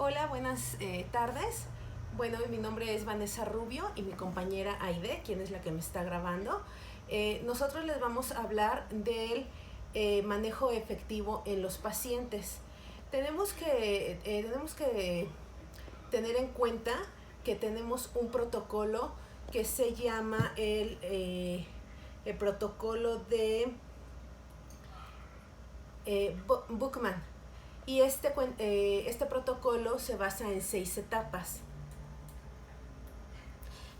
Hola, buenas tardes. Bueno, mi nombre es Vanessa Rubio y mi compañera Aide, quien es la que me está grabando. Nosotros les vamos a hablar del manejo efectivo en los pacientes. Tenemos que tener en cuenta que tenemos un protocolo que se llama el protocolo de Bookman. Y este protocolo se basa en 6 etapas.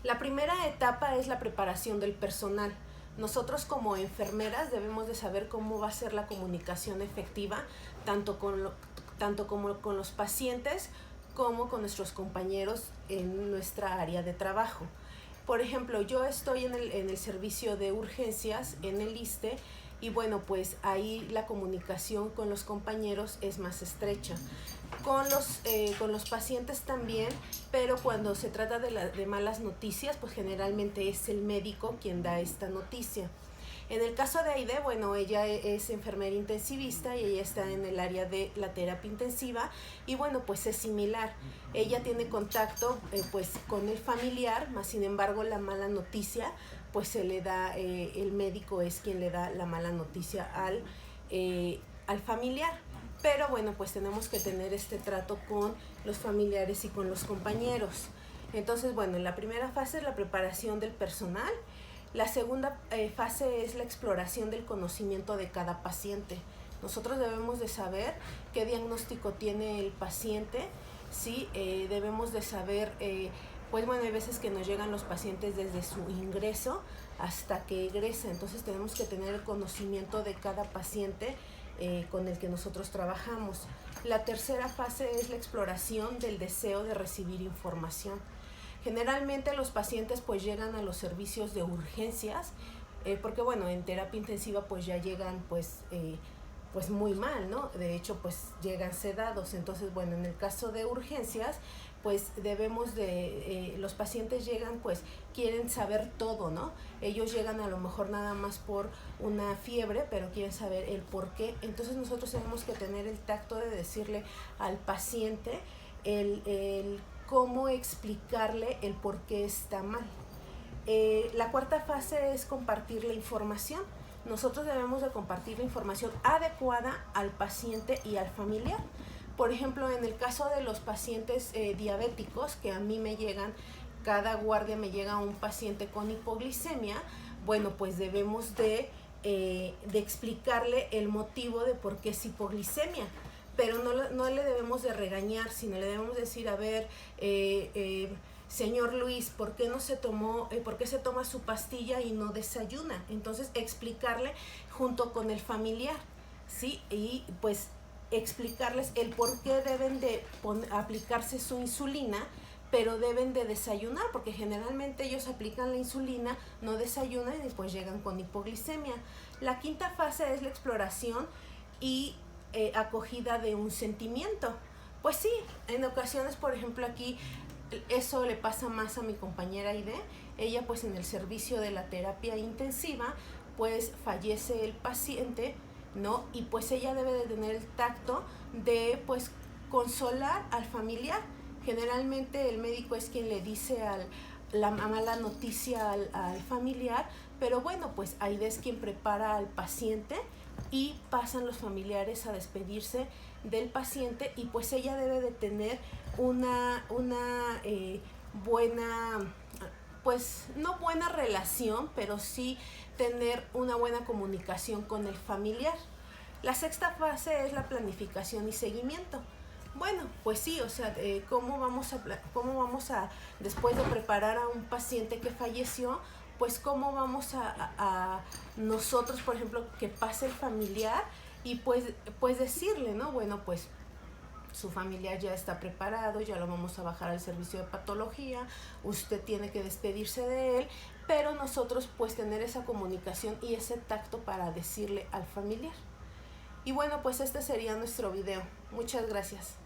La primera etapa es la preparación del personal. Nosotros como enfermeras debemos de saber cómo va a ser la comunicación efectiva, tanto como con los pacientes como con nuestros compañeros en nuestra área de trabajo. Por ejemplo, yo estoy en el servicio de urgencias en el ISSSTE y bueno, pues ahí la comunicación con los compañeros es más estrecha. Con los pacientes también, pero cuando se trata de malas noticias, pues generalmente es el médico quien da esta noticia. En el caso de Aide, bueno, ella es enfermera intensivista y ella está en el área de la terapia intensiva y bueno, pues es similar. Ella tiene contacto pues con el familiar, más sin embargo la mala noticia pues se le da, el médico es quien le da la mala noticia al familiar. Pero bueno, pues tenemos que tener este trato con los familiares y con los compañeros. Entonces, bueno, la primera fase es la preparación del personal. La segunda fase es la exploración del conocimiento de cada paciente. Nosotros debemos de saber qué diagnóstico tiene el paciente, ¿sí? Debemos de saber, pues bueno, hay veces que nos llegan los pacientes desde su ingreso hasta que egresa, entonces tenemos que tener el conocimiento de cada paciente con el que nosotros trabajamos. La tercera fase es la exploración del deseo de recibir información. Generalmente los pacientes pues llegan a los servicios de urgencias porque bueno, en terapia intensiva pues ya llegan pues muy mal, ¿no? De hecho pues llegan sedados. Entonces bueno, en el caso de urgencias pues debemos de, los pacientes llegan pues quieren saber todo, ¿no? Ellos llegan a lo mejor nada más por una fiebre, pero quieren saber el por qué. Entonces nosotros tenemos que tener el tacto de decirle al paciente el cómo explicarle el por qué está mal. La cuarta fase es compartir la información. Nosotros debemos de compartir la información adecuada al paciente y al familiar. Por ejemplo, en el caso de los pacientes diabéticos, que a mí me llegan, cada guardia me llega un paciente con hipoglicemia, bueno, pues debemos de explicarle el motivo de por qué es hipoglicemia. Pero no le debemos de regañar, sino le debemos decir, a ver, señor Luis, ¿por qué se toma su pastilla y no desayuna? Entonces explicarle junto con el familiar, ¿sí? Y pues explicarles el por qué deben de aplicarse su insulina, pero deben de desayunar, porque generalmente ellos aplican la insulina, no desayunan y pues llegan con hipoglicemia. La quinta fase es la exploración y acogida de un sentimiento. Pues sí, en ocasiones, por ejemplo, aquí eso le pasa más a mi compañera Aide. Ella pues en el servicio de la terapia intensiva pues fallece el paciente, ¿no? Y pues ella debe de tener el tacto de pues consolar al familiar. Generalmente el médico es quien le dice la mala noticia al familiar, pero bueno, pues Aide es quien prepara al paciente y pasan los familiares a despedirse del paciente y pues ella debe de tener una buena, pues no buena relación, pero sí tener una buena comunicación con el familiar. La sexta fase es la planificación y seguimiento. Bueno, pues sí, o sea, ¿cómo vamos a, después de preparar a un paciente que falleció, pues cómo vamos a nosotros, por ejemplo, que pase el familiar y pues decirle, ¿no? Bueno, pues su familiar ya está preparado, ya lo vamos a bajar al servicio de patología, usted tiene que despedirse de él, pero nosotros pues tener esa comunicación y ese tacto para decirle al familiar. Y bueno, pues este sería nuestro video. Muchas gracias.